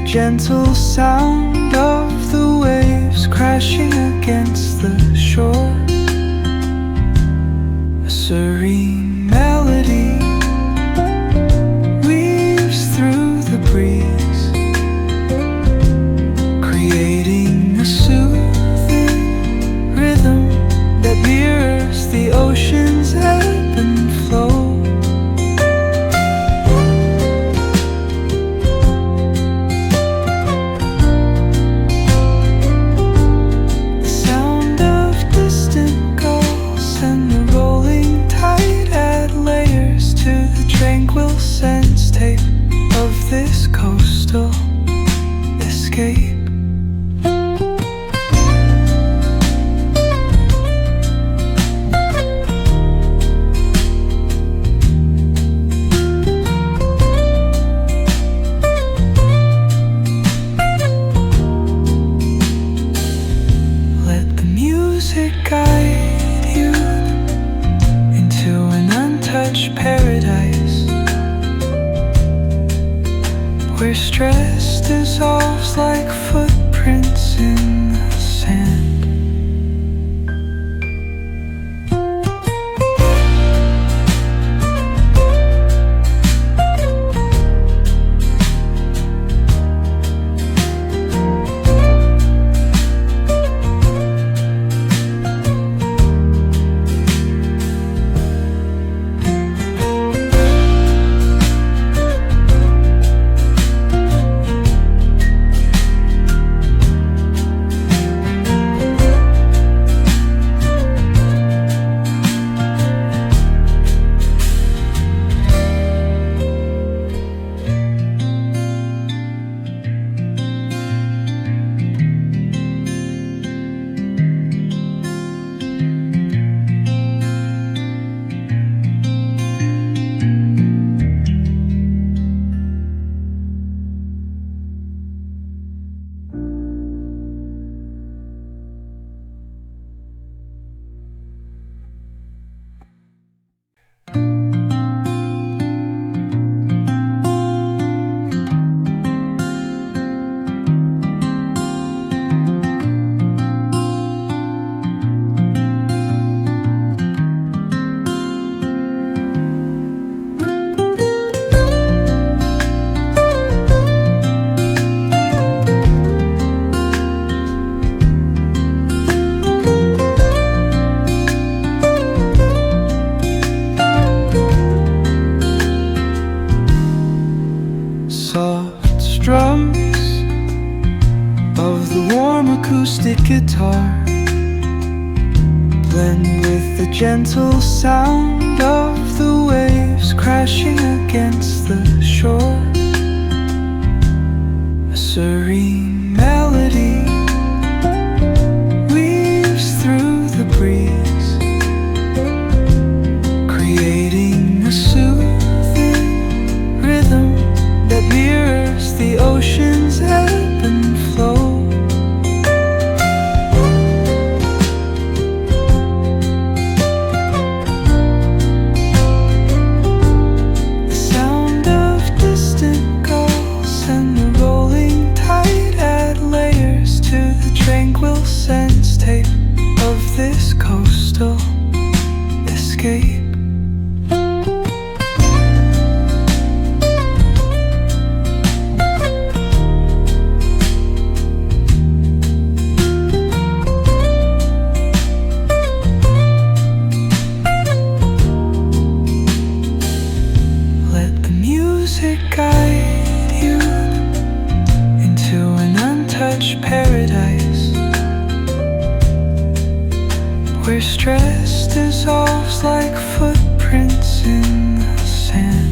gentle sound of the waves crashing against the shore. A serene melody weaves through the breeze, creating a soothing rhythm that mirrors the ocean's ebb and flow. Tranquil sense tape of this coastal escape. Let the music guide you into an untouched paradise, where stress dissolves like footprints in the sand. Soft strums of the warm acoustic guitar blend with the gentle sound of the waves crashing against the shore. A serene melody weaves through the breeze, creating a soothing rhythm that mirrors the ocean's ebb and flow. The sound of distant gulls and the rolling tide add layers to the tranquil sense tape of this coastal escape. Guide you into an untouched paradise, where stress dissolves like footprints in the sand.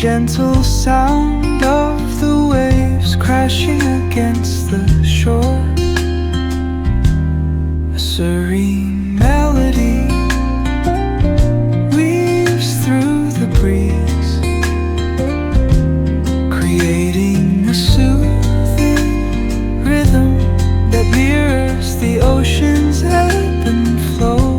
gentle sound of the waves crashing against the shore. A serene melody weaves through the breeze, creating a soothing rhythm that mirrors the ocean's ebb and flow.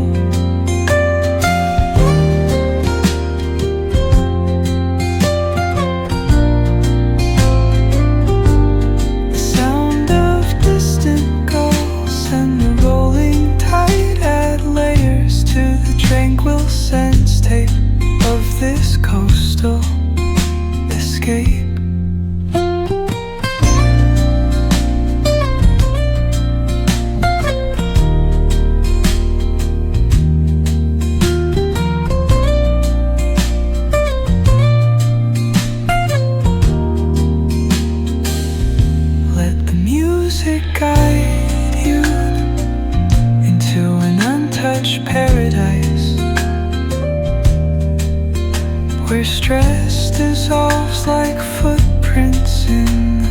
Tranquil sense tape of this coastal escape. Let the music guide you into an untouched paradise, where stress dissolves like footprints in